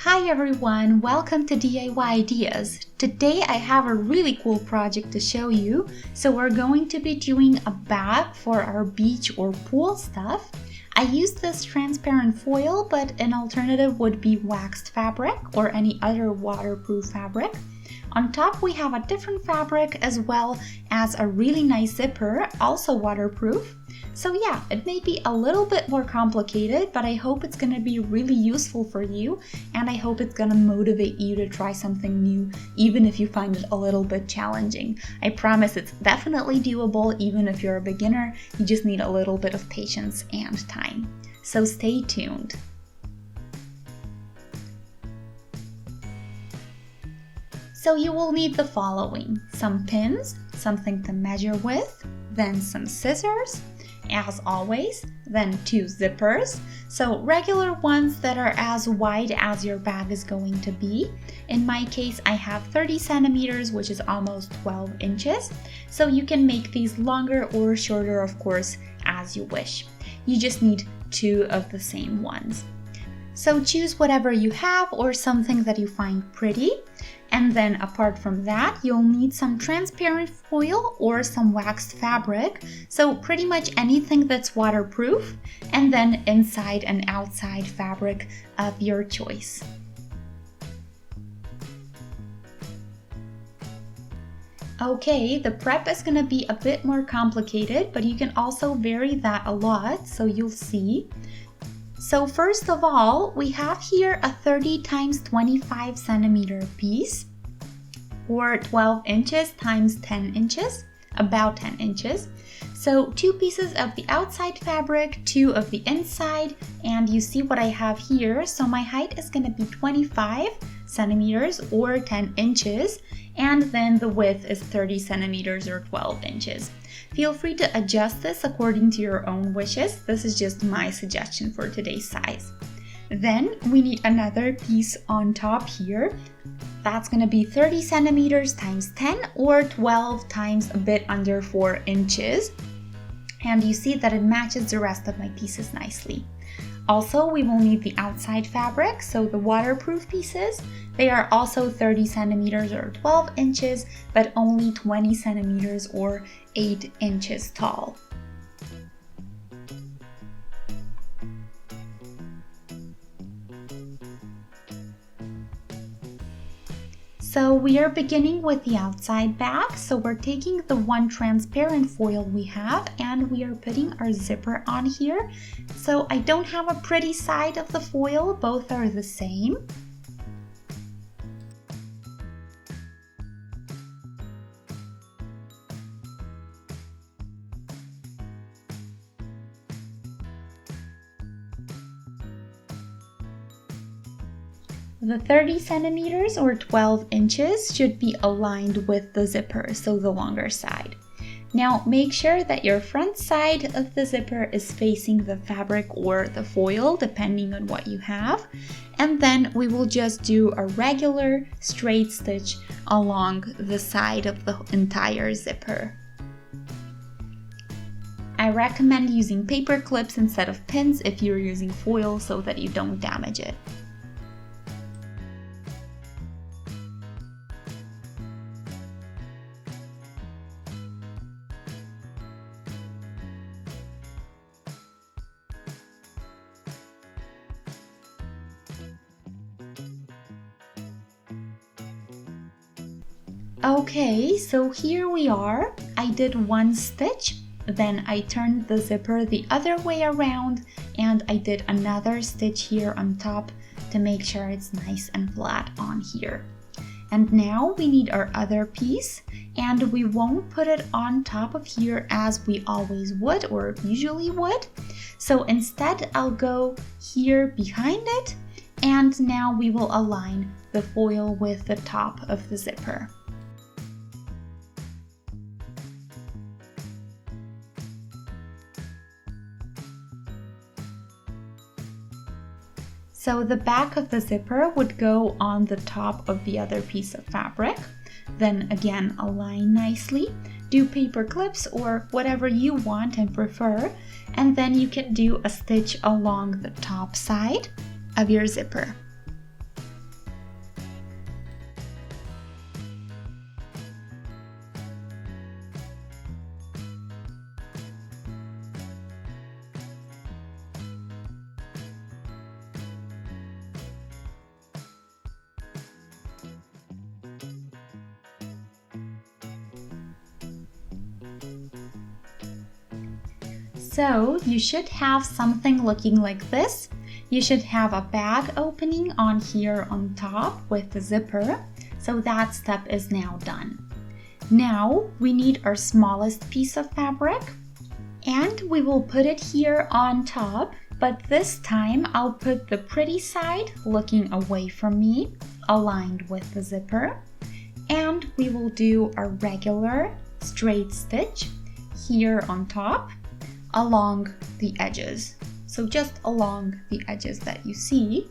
Hi everyone, welcome to DIY Ideas. Today I have a really cool project to show you. So we're going to be doing a bag for our beach or pool stuff. I used this transparent foil, but an alternative would be waxed fabric or any other waterproof fabric. On top we have a different fabric as well as a really nice zipper, also waterproof. So yeah, it may be a little bit more complicated, but I hope it's going to be really useful for you, and I hope it's going to motivate you to try something new, even if you find it a little bit challenging. I promise it's definitely doable, even if you're a beginner. You just need a little bit of patience and time. So stay tuned. So you will need the following: some pins, something to measure with, then some scissors, as always, then 2 zippers, so regular ones that are as wide as your bag is going to be. In my case, I have 30 centimeters, which is almost 12 inches, so you can make these longer or shorter, of course, as you wish. You just need 2 of the same ones. So choose whatever you have or something that you find pretty. And then apart from that, you'll need some transparent foil or some waxed fabric. So pretty much anything that's waterproof, and then inside and outside fabric of your choice. Okay, the prep is going to be a bit more complicated, but you can also vary that a lot, so you'll see. So first of all, we have here a 30 times 25 centimeter piece, or 12 inches times 10 inches, about 10 inches. So 2 pieces of the outside fabric, 2 of the inside, and you see what I have here. So my height is going to be 25 centimeters or 10 inches, and then the width is 30 centimeters or 12 inches. Feel free to adjust this according to your own wishes. This is just my suggestion for today's size. Then we need another piece on top here. That's going to be 30 centimeters times 10 or 12 times a bit under 4 inches. And you see that it matches the rest of my pieces nicely. Also, we will need the outside fabric, so the waterproof pieces. They are also 30 centimeters or 12 inches, but only 20 centimeters or 8 inches tall. So we are beginning with the outside bag. So we're taking the one transparent foil we have and we are putting our zipper on here. So I don't have a pretty side of the foil, both are the same. The 30 centimeters or 12 inches should be aligned with the zipper, so the longer side. Now make sure that your front side of the zipper is facing the fabric or the foil, depending on what you have. And then we will just do a regular straight stitch along the side of the entire zipper. I recommend using paper clips instead of pins if you're using foil so that you don't damage it. Okay, so here we are. I did 1 stitch, then I turned the zipper the other way around, and I did another stitch here on top to make sure it's nice and flat on here. And now we need our other piece, and we won't put it on top of here as we always would or usually would. So instead I'll go here behind it, and now we will align the foil with the top of the zipper. So the back of the zipper would go on the top of the other piece of fabric. Then again, align nicely. Do paper clips or whatever you want and prefer. And then you can do a stitch along the top side of your zipper. So you should have something looking like this. You should have a bag opening on here on top with the zipper. So that step is now done. Now we need our smallest piece of fabric and we will put it here on top, but this time I'll put the pretty side looking away from me, aligned with the zipper, and we will do a regular straight stitch here on top along the edges. So just along the edges that you see.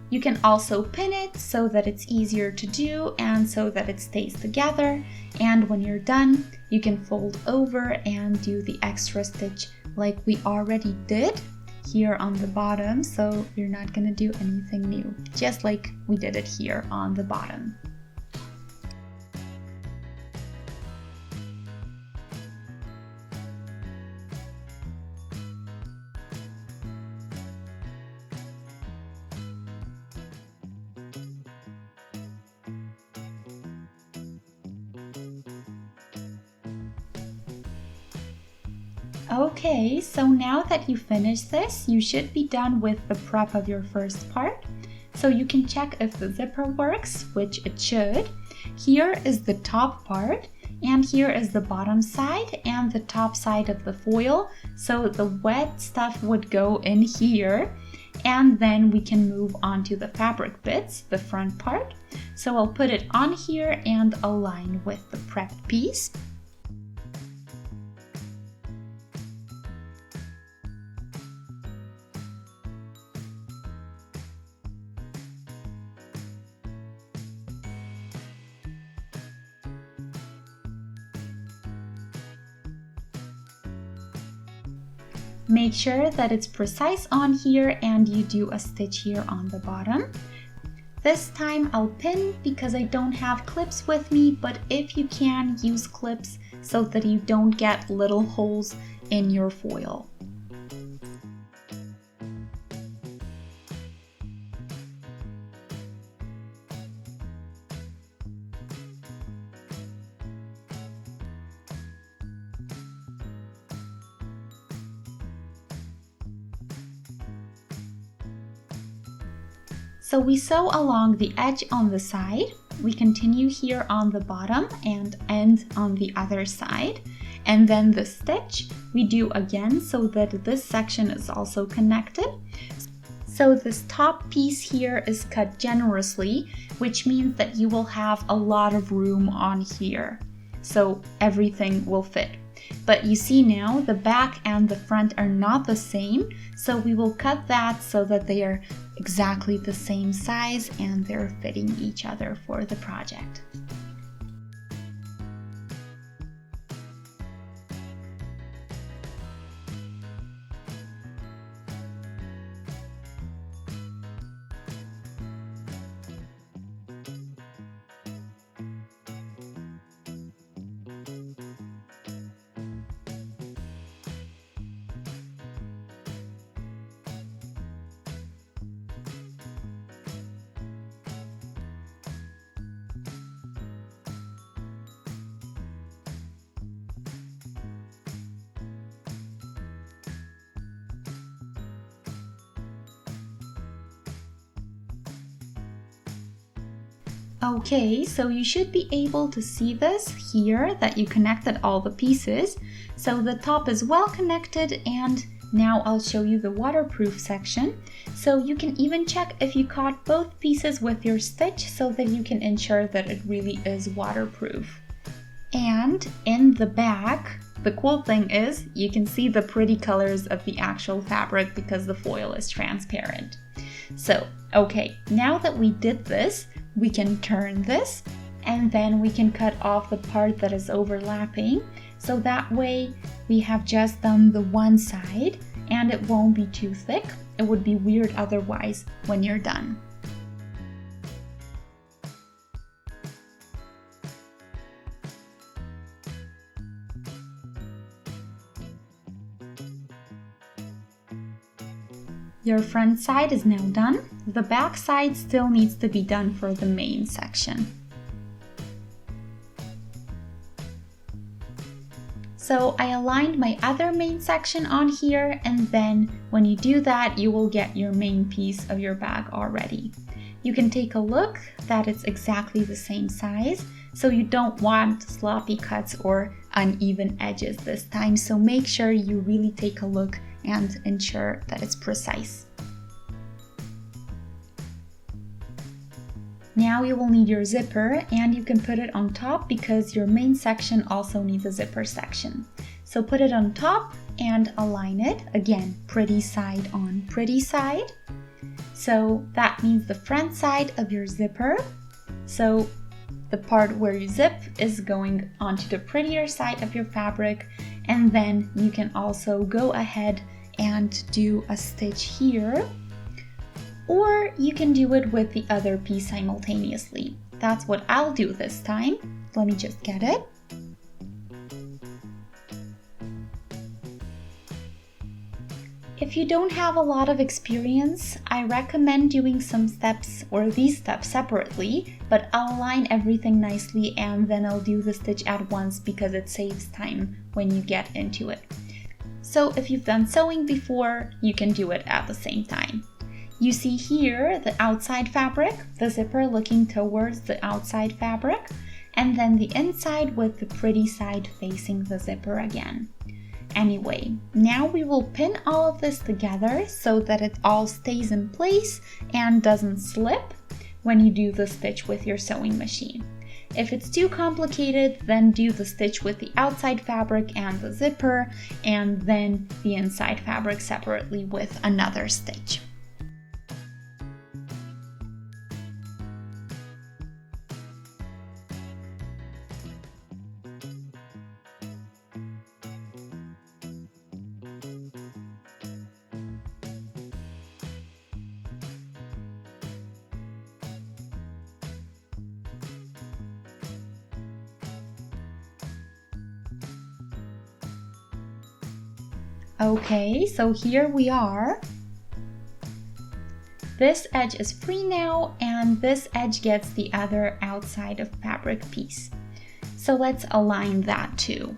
You can also pin it so that it's easier to do and so that it stays together. And when you're done, you can fold over and do the extra stitch like we already did here on the bottom. So you're not gonna do anything new, just like we did it here on the bottom. Okay, so now that you finished this, you should be done with the prep of your first part. So you can check if the zipper works, which it should. Here is the top part, and here is the bottom side and the top side of the foil. So the wet stuff would go in here, and then we can move on to the fabric bits, the front part. So I'll put it on here and align with the prepped piece. Make sure that it's precise on here and you do a stitch here on the bottom. This time I'll pin because I don't have clips with me, but if you can, use clips so that you don't get little holes in your foil. So we sew along the edge on the side, we continue here on the bottom and end on the other side, and then the stitch we do again so that this section is also connected. So this top piece here is cut generously, which means that you will have a lot of room on here, so everything will fit. But you see now the back and the front are not the same, so we will cut that so that they are exactly the same size and they're fitting each other for the project. Okay, so you should be able to see this here, that you connected all the pieces. So the top is well connected, and now I'll show you the waterproof section. So you can even check if you caught both pieces with your stitch so that you can ensure that it really is waterproof. And in the back, the cool thing is you can see the pretty colors of the actual fabric because the foil is transparent. So, okay, now that we did this, we can turn this and then we can cut off the part that is overlapping. So that way we have just done the one side and it won't be too thick. It would be weird otherwise when you're done. Your front side is now done. The back side still needs to be done for the main section. So I aligned my other main section on here, and then when you do that, you will get your main piece of your bag already. You can take a look that it's exactly the same size, so you don't want sloppy cuts or uneven edges this time, so make sure you really take a look and ensure that it's precise. Now you will need your zipper, and you can put it on top because your main section also needs a zipper section. So put it on top and align it. Again, pretty side on pretty side. So that means the front side of your zipper. So the part where you zip is going onto the prettier side of your fabric, and then you can also go ahead and do a stitch here, or you can do it with the other piece simultaneously. That's what I'll do this time. Let me just get it. If you don't have a lot of experience, I recommend doing some steps or these steps separately, but I'll align everything nicely and then I'll do the stitch at once because it saves time when you get into it. So if you've done sewing before, you can do it at the same time. You see here the outside fabric, the zipper looking towards the outside fabric, and then the inside with the pretty side facing the zipper again. Anyway, now we will pin all of this together so that it all stays in place and doesn't slip when you do the stitch with your sewing machine. If it's too complicated, then do the stitch with the outside fabric and the zipper, and then the inside fabric separately with another stitch. Okay, so here we are. This edge is free now, and this edge gets the other outside of fabric piece. So let's align that too.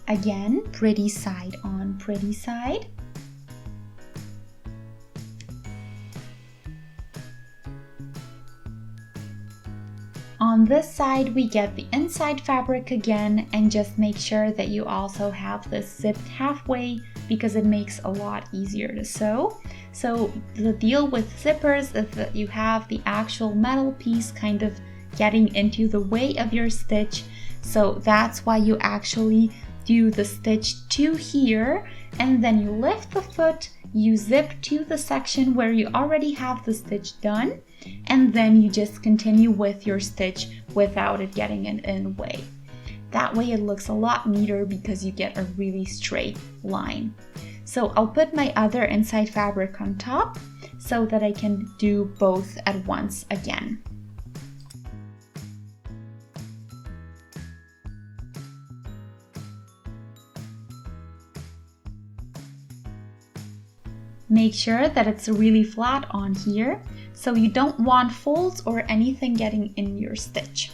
Again, pretty side on pretty side. On this side, we get the inside fabric again, and just make sure that you also have this zipped halfway because it makes a lot easier to sew. So the deal with zippers is that you have the actual metal piece kind of getting into the way of your stitch. So that's why you actually do the stitch to here, and then you lift the foot, you zip to the section where you already have the stitch done, and then you just continue with your stitch without it getting in the way. That way it looks a lot neater because you get a really straight line. So I'll put my other inside fabric on top so that I can do both at once again. Make sure that it's really flat on here, so you don't want folds or anything getting in your stitch.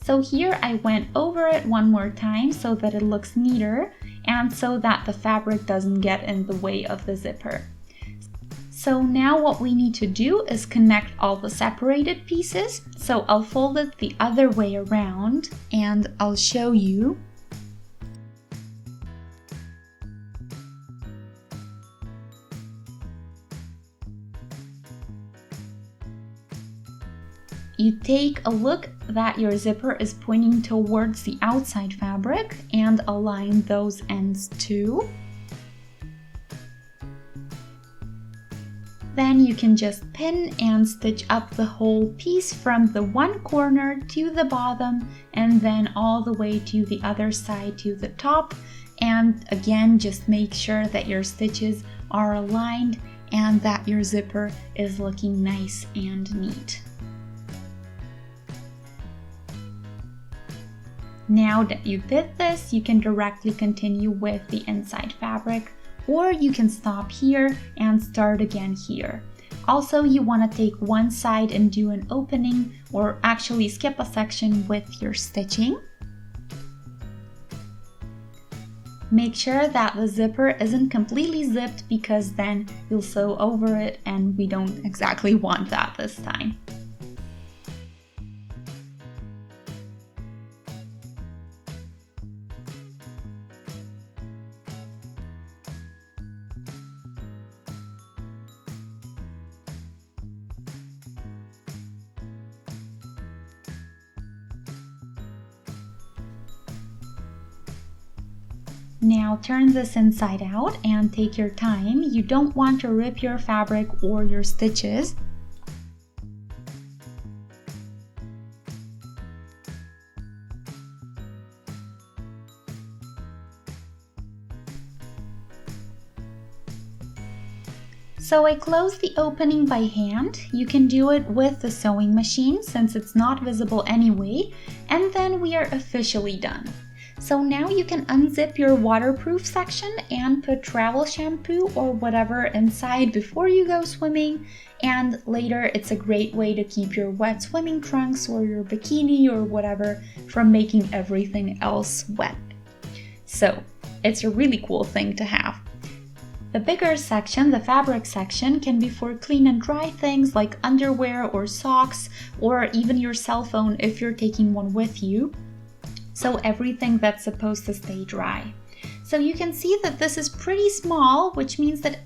So here I went over it one more time so that it looks neater and so that the fabric doesn't get in the way of the zipper. So now what we need to do is connect all the separated pieces. So I'll fold it the other way around and I'll show you. You take a look that your zipper is pointing towards the outside fabric and align those ends too. Then you can just pin and stitch up the whole piece from the one corner to the bottom and then all the way to the other side to the top. And again, just make sure that your stitches are aligned and that your zipper is looking nice and neat. Now that you did this, you can directly continue with the inside fabric, or you can stop here and start again here. Also, you want to take one side and do an opening, or actually skip a section with your stitching. Make sure that the zipper isn't completely zipped because then you'll sew over it and we don't exactly want that this time. Now turn this inside out and take your time. You don't want to rip your fabric or your stitches. So I closed the opening by hand. You can do it with the sewing machine since it's not visible anyway, and then we are officially done. So now you can unzip your waterproof section and put travel shampoo or whatever inside before you go swimming, and later it's a great way to keep your wet swimming trunks or your bikini or whatever from making everything else wet. So it's a really cool thing to have. The bigger section, the fabric section, can be for clean and dry things like underwear or socks, or even your cell phone if you're taking one with you. So everything that's supposed to stay dry. So you can see that this is pretty small, which means that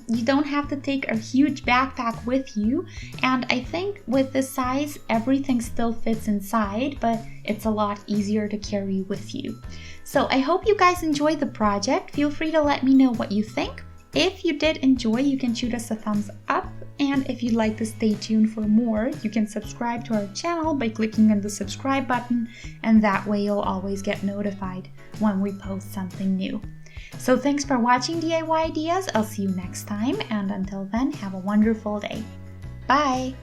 you don't have to take a huge backpack with you. And I think with this size, everything still fits inside, but it's a lot easier to carry with you. So I hope you guys enjoyed the project. Feel free to let me know what you think. If you did enjoy, you can shoot us a thumbs up. And if you'd like to stay tuned for more, you can subscribe to our channel by clicking on the subscribe button, and that way you'll always get notified when we post something new. So thanks for watching DIY Ideas. I'll see you next time, and until then, have a wonderful day. Bye!